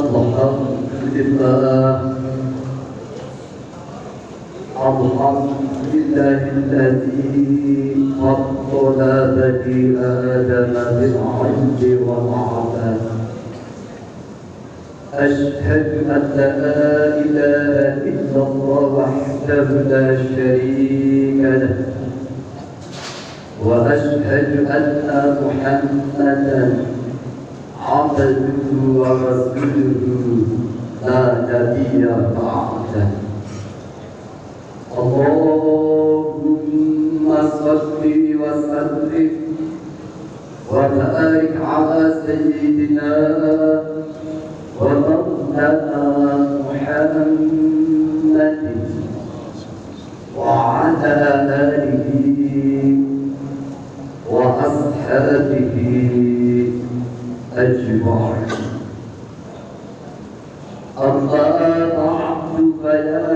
الحمد لله الذي فضل بني آدم بالعلم والعمل. أشهد أن لا إله إلا الله وحده لا شريك له، وأشهد أن محمدا عبده ورسوله لا نبي بعده. اللهم صل وسلم وبارك على سيدنا ومولانا محمد وعلى آله وأصحابه أجمعين. أما بعد فيا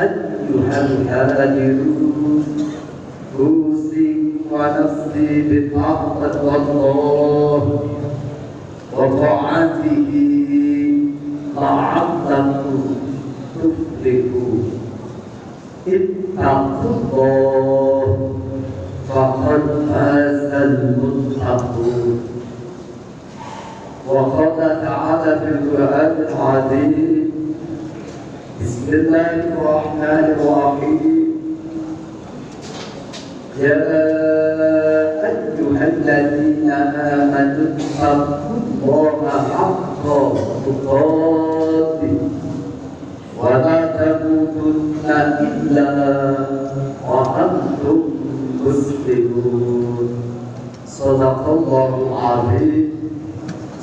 أيها الحاضرون، أوصيكم ونفسي بتقوى الله وطاعته لعلكم تفلحون. اتقوا الله فقد فاز المتقون. وقال تعالى في القرآن العظيم: بسم الله الرحمن الرحيم. يا أيها الذين آمنوا اتقوا الله حق تقاته ولا تموتن إلا وأنتم مسلمون. صدق الله العظيم.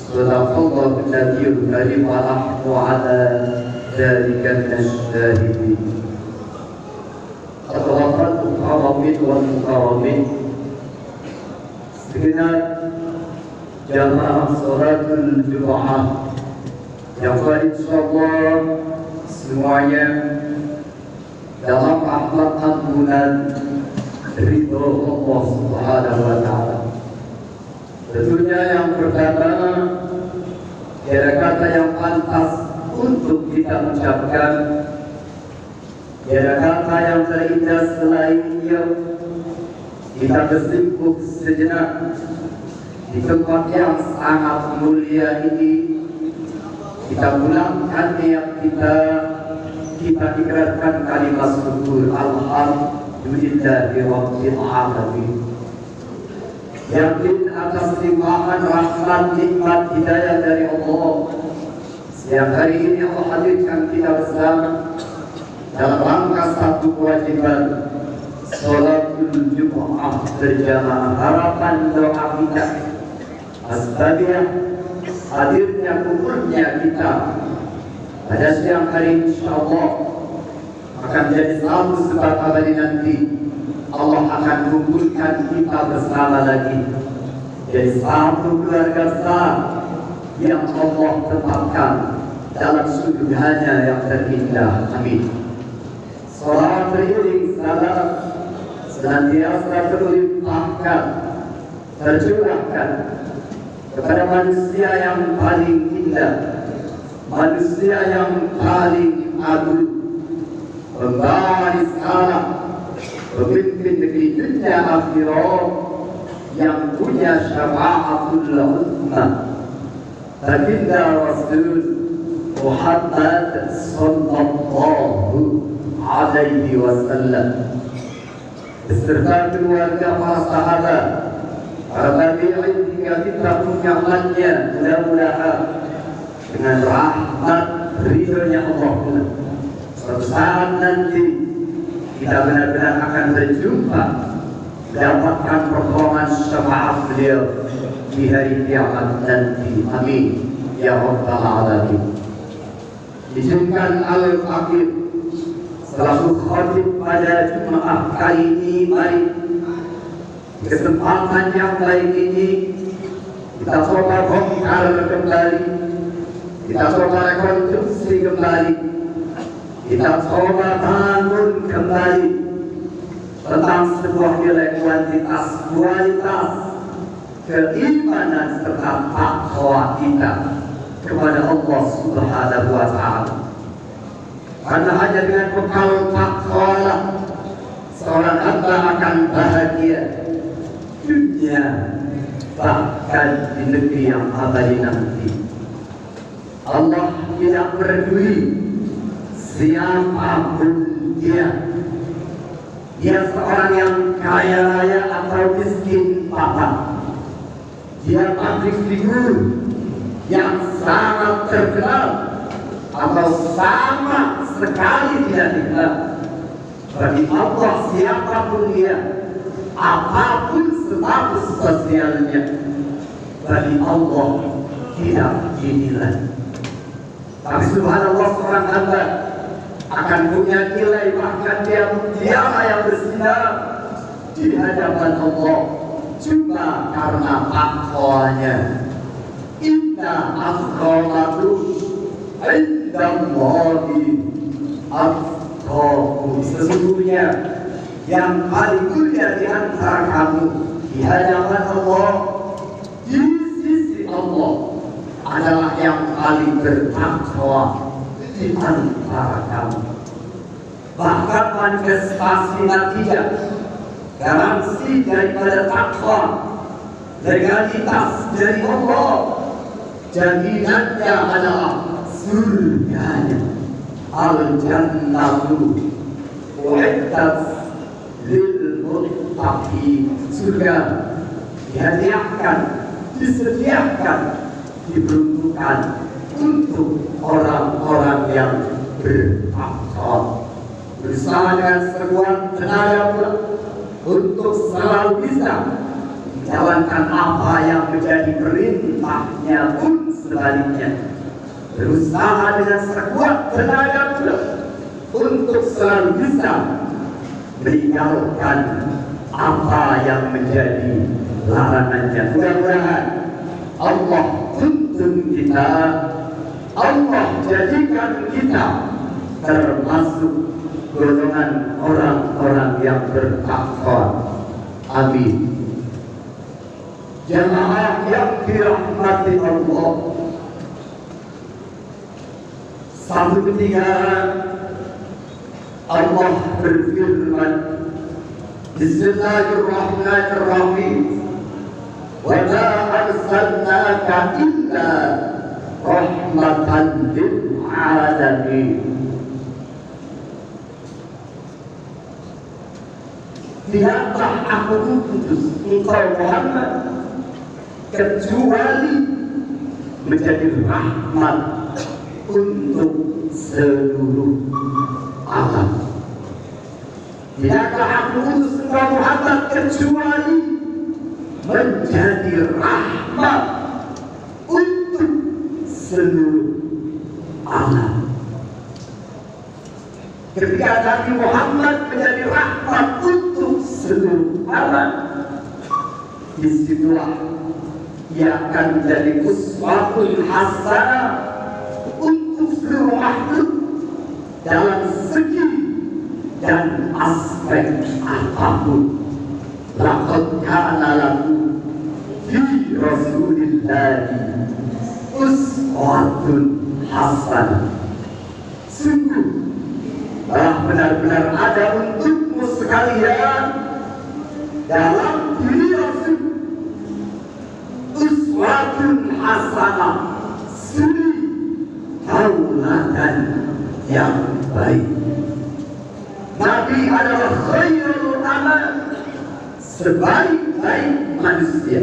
صدق الله النبي الكريم ونحن على ذلك من الشاهدين. Akhwat al-mukarramin wal mukarramin, segenap jamaah salatul Jumaah yang insyaallah semuanya dalam rahmat ampunan ridho Allah Subhanahu wa taala. Tentunya yang pertama, kata yang pantas untuk kita ucapkan, kata yang terindah selain dia, kita bersimpuh sejenak di tempat yang sangat mulia ini. Kita pulangkan niat kita ikrarkan kalimat syukur alhamdulillahi rabbil alamin. Yakin atas limpahan rahmat nikmat hidayah dari Allah. Siang hari ini Allah hadirkan kita bersama dalam rangka satu kewajiban sholatul Jumaah berjamaah. Harapan doa kita asbabiyah hadirnya kumpulnya kita pada siang hari insyaallah akan jadi satu sebab abadi nanti. Allah akan kumpulkan kita bersama lagi jadi satu keluarga besar yang Allah tetapkan dalam surganya yang terindah. Amin. Salam beriring salam senantiasa terlimpahkan tercurahkan kepada manusia yang paling indah, manusia yang paling agung, pembawa risalah, pemimpin negeri dunia akhirat yang punya syafa'atul ummah, baginda Rasul Muhammad sallallahu alaihi wasallam beserta keluarga para sahabat, para tabi'in hingga kita punya mudah-mudahan dengan rahmat ridhonya Allah suatu saat nanti kita benar-benar akan berjumpa, mendapatkan pertolongan syafaat beliau di hari kiamat nanti. Amin ya rabbal alamin. Izinkan al-Faqih selaku khatib pada Jumaah kali ini, mari kesempatan yang baik ini kita coba bongkar kembali, kita coba rekonstruksi kembali, kita coba bangun kembali tentang sebuah nilai kualitas keimanan serta takwa kita kepada Allah Subhanahu wa Ta'ala. Karena hanya dengan bekal takwa seorang hamba akan bahagia dunia bahkan di negeri yang abadi nanti. Allah tidak peduli siapapun dia. Dia seorang yang kaya raya atau miskin papa. Dia public figure yang sangat terkenal atau sama sekali tidak dikenal. Bagi Allah siapapun dia, apapun status sosialnya, bagi Allah tidak dinilai. Tapi subhanallah, seorang hamba akan punya nilai, bahkan dia mutiara yang bersinar di hadapan Allah cuma karena takwanya. Inna akramakum indallahi atqakum. Sesungguhnya yang paling mulia di antara kamu di hadapan Allah, di sisi Allah, adalah yang paling bertakwa di antara kamu. Bahkan manifestasi natijah, garansi daripada takwa, legalitas dari Allah, jaminannya adalah surganya. Al-jannatu uiddat lil muttaqin. Surga dihadiahkan, disediakan, diperuntukkan untuk orang-orang yang bertakwa. Berusaha dengan sekuat tenaga pula untuk selalu bisa menjalankan apa yang menjadi perintahnya pun sebaliknya. Berusaha dengan sekuat tenaga pula untuk selalu bisa meninggalkan apa yang menjadi larangannya. Mudah-mudahan Allah tuntun kita, Allah jadikan kita termasuk golongan orang-orang yang bertakwa. Amin. Jamaah yang dirahmati Allah, satu ketika Allah berfirman, Bismillahirrahmanirrahim, wa ma arsalnaka illa rahmatan lil alamin. Tidaklah aku utus engkau Muhammad kecuali menjadi rahmat untuk seluruh alam. Tidaklah aku utus engkau Muhammad kecuali menjadi rahmat untuk seluruh alam. Ketika Nabi Muhammad menjadi rahmat untuk seluruh alam, disitulah ia akan menjadi uswatun hasanah untuk seluruh makhluk dalam segi dan aspek apapun. Laqad kana lakum fi Rasulillahi uswatun hasanah. Sungguh telah benar-benar ada untukmu sekalian dalam diri Rasul uswatun hasanah, suri tauladan yang baik. Nabi adalah khairul amal, sebaik-baik manusia.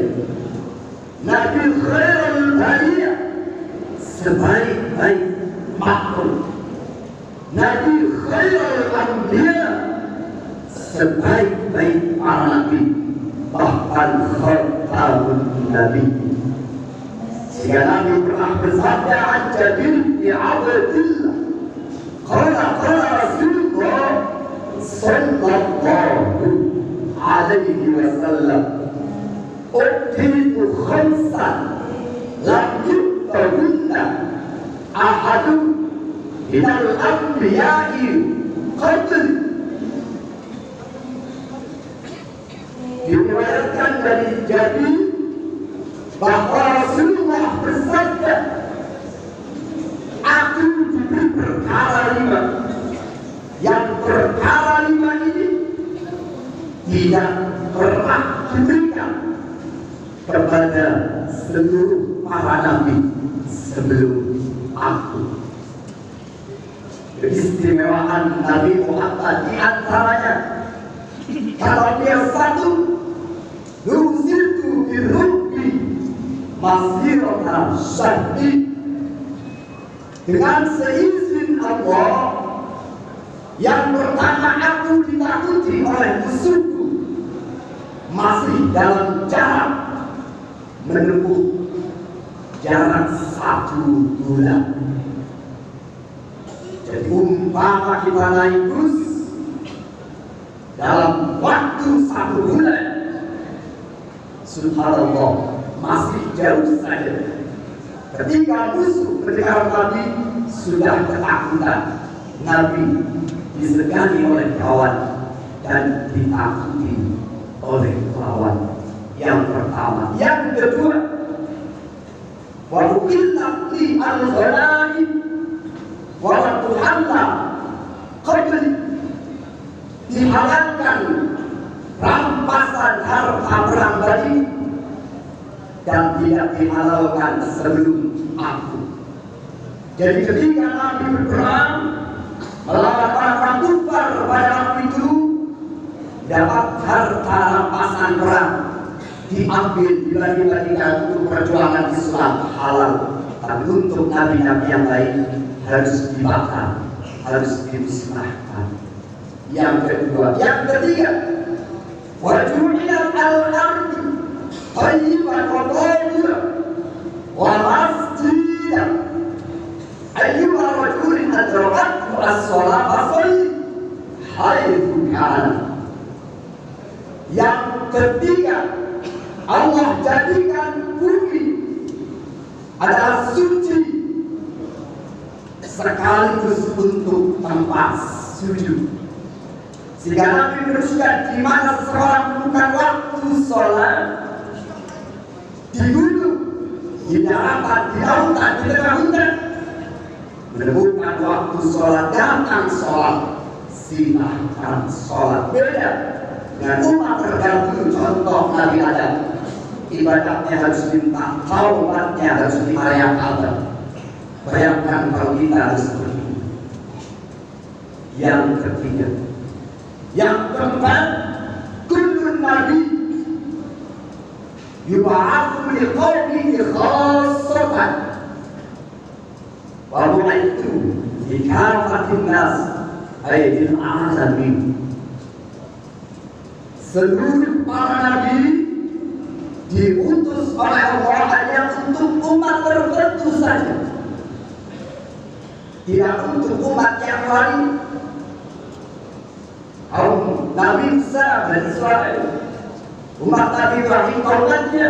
Nabi khairul bariyah, sebaik-baik makhluk. Nabi khairul anbiya, sebaik-baik para nabi, bahkan khatamun nabi. Jika Nabi pernah bersabda an Jabir bin Abdillah, qala Rasulullah sallallahu alaihi wasallam, utitu khamsan lam yu'tahunna ahadun minal anbiya'i qabli. Diriwayatkan dari Jabir bahwa Rasulullah bersabda, Dan perkara 5 ini tidak pernah diberikan kepada seluruh para nabi sebelum aku. Keistimewaan Nabi Muhammad di antaranya, kalau dia satu, nuziltu birrubi masiratan syahid, dengan seizin Allah. Yang pertama, aku ditakuti oleh musuhku masih dalam jarak menempuh jarak 1 bulan. Jadi umpama kita naik bus dalam waktu 1 bulan, subhanallah, masih jauh saja. Ketika musuh mendengar Nabi sudah ketakutan, Nabi disegani oleh kawan dan ditakuti oleh lawan. Yang pertama. Yang kedua, wa uqillat li al-ghanaim wa tuhalla qabli, dihalalkan rampasan harta pribadi dan tidak dihalalkan sebelum aku. Jadi ketika Nabi berperang melawan orang kufar pada waktu itu, dapat harta rampasan perang diambil, dibagi-bagikan untuk perjuangan Islam halal. Tapi untuk nabi-nabi yang lain harus dibakar, harus dimusnahkan. Yang kedua. Yang ketiga, wa ju'ilat al-ardu thayyiban wa tahiran wa masjidan ayyuha rajulun adrakathu as-shalah fasalli haitsu kana. Yang ketiga, Allah jadikan bumi adalah suci sekaligus untuk tempat sujud, sehingga Nabi menuliskan di mana seseorang menemukan waktu sholat, di gunung, di daratan, di lautan, di tengah hutan, menemukan waktu sholat, datang sholat, silahkan sholat. Beda dengan umat terdahulu, contoh Nabi Adam, ibadahnya harus minta, taubatnya harus dirayakan. Bayangkan kalau kita harus seperti itu. Yang ketiga. Yang keempat, kullun nabi yub'atsu li qaumihi khassatan wa bu'ithu li kafatin nas ay lil alamin. Seluruh para nabi diutus oleh Allah hanya untuk umat tertentu saja, tidak untuk umat yang lain. Kaum Nabi Musa dan Israel, umat Nabi Ibrahim, kaumatnya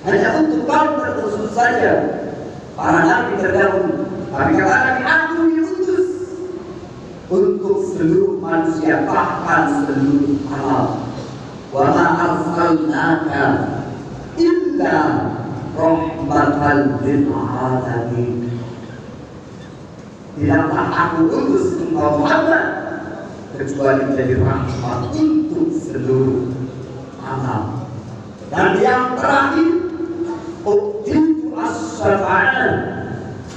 hanya untuk kaum terkhusus saja. Para nabi terdahulu, tapi kata Nabi, aku diutus untuk seluruh manusia, bahkan seluruh alam. Wa ma arsalnaka illa rahmatan lil alamin. Tidaklah aku utus engkau Muhammad kecuali menjadi rahmat untuk seluruh alam. Dan yang terakhir, utitu as-syafa'ah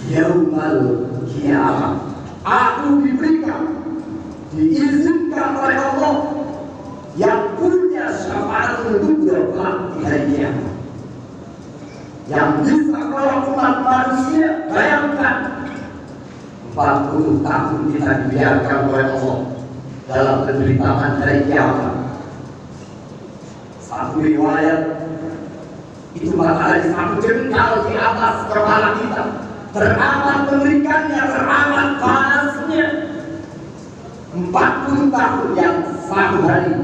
yaumal qiyamah. Aku diberikan, diizinkan oleh Allah yang punya syafa'atul kubra di hari kiamat, yang bisa menolong umat manusia. Bayangkan 40 tahun kita dibiarkan oleh Allah dalam penderitaan hari kiamat. Satu riwayat itu bakal ada satu jengkal di atas kepala kita, teramat mengerikannya, teramat panasnya. 40 tahun yang satu hari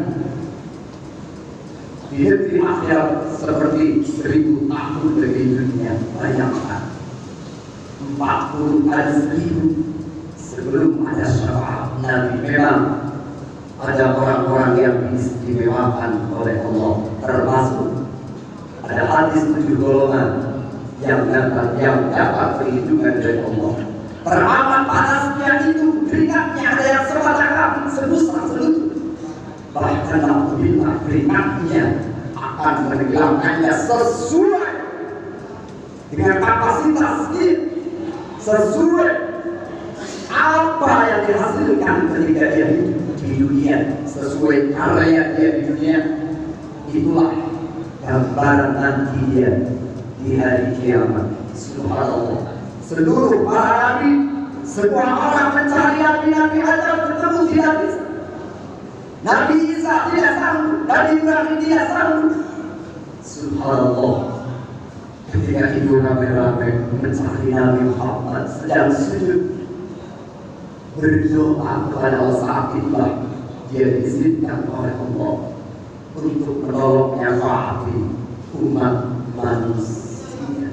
di negeri akhirat seperti 1000 tahun di dunia. Bayangkan 40 kali 1000 sebelum ada syafaat Nabi. Memang ada orang-orang yang diistimewakan oleh Allah, termasuk ada hadis 7 golongan yang dapat perlindungan dari Allah. Teramat panasnya itu keringatnya ada yang sebatang kaki, sebesar selutut. Bahkan apabila keringatnya akan menenggelamkannya sesuai dengan kapasitas dia, sesuai apa yang dihasilkan ketika dia hidup di dunia, sesuai karya dia di dunia. Itulah gambaran nanti dia di hari kiamat. Subhanallah, seluruh para nabi, semua orang mencari Nabi Adam ketemu tidak bisa. Nabi Isa tidak sanggup, Nabi Ibrahim tidak sanggup. Subhanallah, ketika itu ramai-ramai mencari Nabi Muhammad sedang sujud berdoa kepada Allah, saat itulah dia diizinkan oleh Allah untuk menolong nyafaati umat manusia.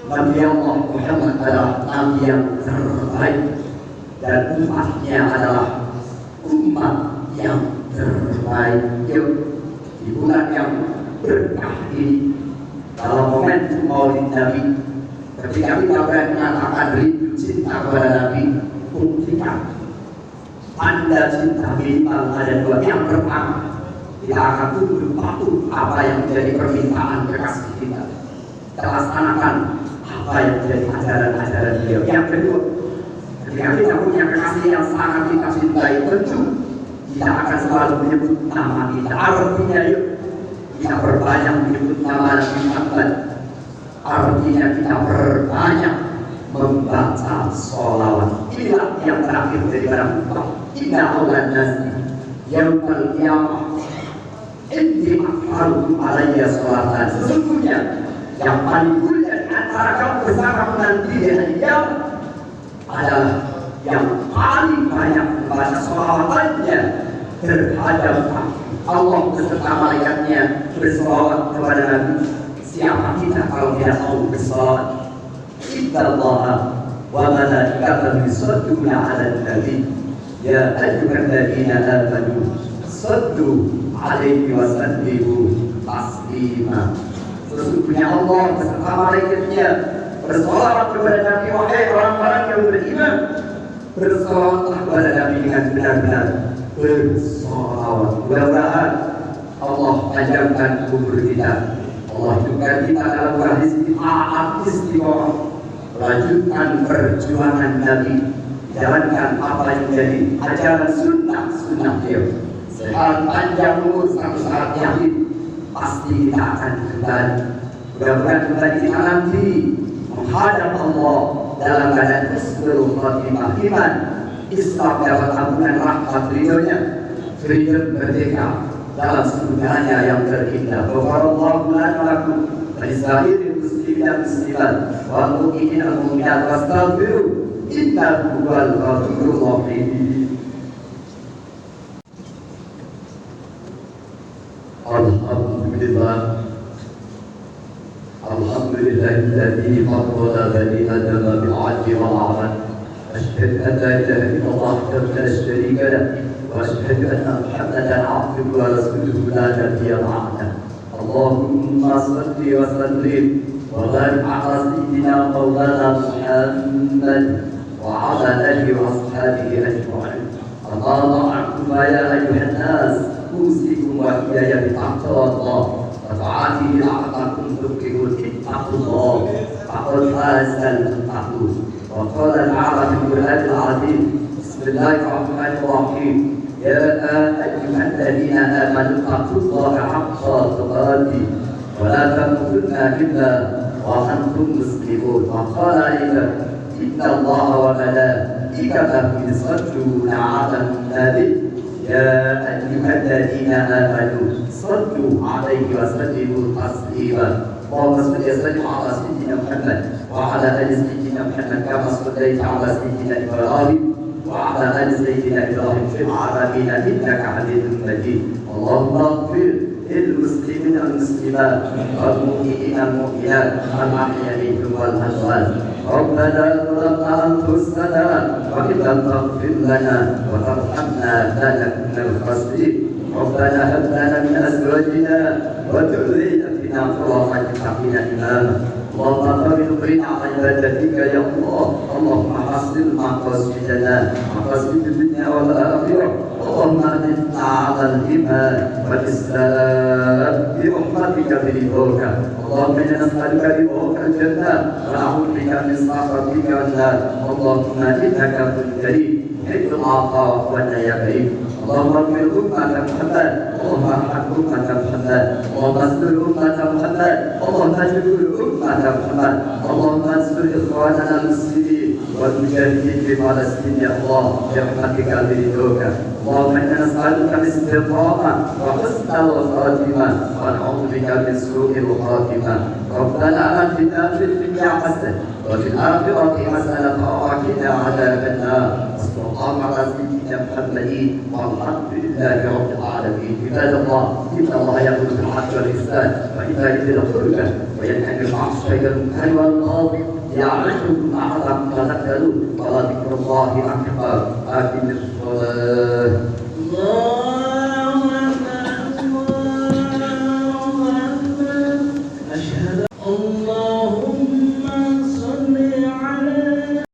Nabi Allah Muhammad adalah Nabi yang terbaik dan umatnya adalah umat yang terbaik. Di bulan yang berkah ini, dalam momentum Maulid Nabi, ketika kita menyatakan rindu cinta kepada Nabi, buktikan tanda cinta minimal ada dua. Yang pertama, kita akan tunduk patuh apa yang menjadi permintaan kekasih kita, kita laksanakan apa yang menjadi ajaran-ajaran beliau. Yang kedua, ketika kita punya kekasih yang sangat kita cintai, tentu kita akan selalu menyebut nama kita. Artinya yuk kita perbanyak menyebut nama Nabi Muhammad. Artinya kita perbanyak membaca sholawat. Inilah yang terakhir dari barang bukti. Inna awlan nasi yaumal qiyamah inni akharukum alayya sholatan. Sesungguhnya yang paling mulia di antara kamu bersama nanti di hari kiamat adalah yang paling banyak membaca sholawatannya terhadap Allah beserta malaikatnya bersolawat kepada Nabi. Siapa kita kalau tidak mau bersolawat? Innallaha wa malaikatahu yusholluna 'alan nabi ya ayyuhalladzina amanu shallu 'alaihi wa sallimu taslima. Sesungguhnya Allah beserta malaikatnya bersolawat kepada Nabi. Wahai orang-orang yang beriman, bersolawatlah kepada Nabi dengan benar-benar bersolawat. Mudah-mudahan Allah panjangkan umur kita, Allah hidupkan kita dalam kondisi istiqomah, melanjutkan perjuangan Nabi, jalankan apa yang menjadi ajaran sunnah beliau. Sehat panjang umur, satu saat yakin pasti kita akan kembali. Mudah-mudahan kembali kita nanti menghadap Allah dalam keadaan husnul khotimah, iman, Islam dapat ampunan rahmat ridhonya, freedom merdeka dalam surganya yang terindah. Barakallahu lana wa lakum wa lisa'iril muslimin wal muslimat wal mu'minina wal mu'minat wastaghfiru innahu huwal ghafurur rahim. Alhamdulillahilladzi faddala bani Adam bil 'adli wal 'amal. أشهد أن لا إله إلا الله وحده لا شريك له وأشهد أن محمدا عبده ورسوله لا نبي بعده. اللهم صل وسلم وبارك على سيدنا مولانا محمد وعلى آله وأصحابه أجمعين. أما بعد يا أيها الناس أوصيكم وإياي بتقوى الله وطاعته لعلكم تفلحون. اتقوا الله فقد فاز المتقون. وقال تعالى في القرآن العظيم بسم الله الرحمن الرحيم يا أيها الذين آمنوا اتقوا الله حق تقاته ولا تموتن إلا وأنتم مسلمون. وقال أيضا إن الله وملائكته يصلون على النبي يا أيها الذين آمنوا صلوا عليه وسلموا تسليما. اللهم صل وسلم على سيدنا محمد وعلى ال سيدنا محمد كما صليت على سيدنا ابراهيم وعلى ال سيدنا ابراهيم في العالمين انك حميد مجيد. اللهم اغفر للمسلمين والمسلمات والمؤمنين والمؤمنات الاحياء منهم والاموات. ربنا ظلمنا انفسنا وان لم تغفر لنا وترحمنا لنكن من الخاسرين. ربنا هب لنا من ازواجنا وذريتنا واهدنا صراط المستقيم إماما اللهم اغفر عن عبادتك يا الله اللهم حسن مقاصدنا مقاصد الدنيا والآخرة اللهم اهدنا على الإيمان والإسلام برحمتك برضاك اللهم إنا نسألك رضاك الجنة ونعوذ بك من سخطك النار اللهم إنك كريم حب العطاء والنيابين اللهم اغفر أمة محمد اللهم ارحم أمة محمد اللهم استر أمة محمد اللهم اجبر أمة محمد اللهم انصر إخواننا المسلمين والمجاهدين في فلسطين يا الله برحمتك برضاك اللهم إنا نسألك الاستقامة وحسن الخاتمة ونعوذ بك من سوء الخاتمة ربنا آتنا في الدنيا حسنة وفي الآخرة حسنة وقنا عذاب النار صلى الله على سيدنا محمد والحمد لله رب العالمين عباد الله إن الله يأمر بالعدل والإحسان وإيتاء ذي القربى وينهى عن الفحشاء والمنكر والبغي يعظكم لعلكم تذكرون ولذكر الله أكبر أقم الصلاة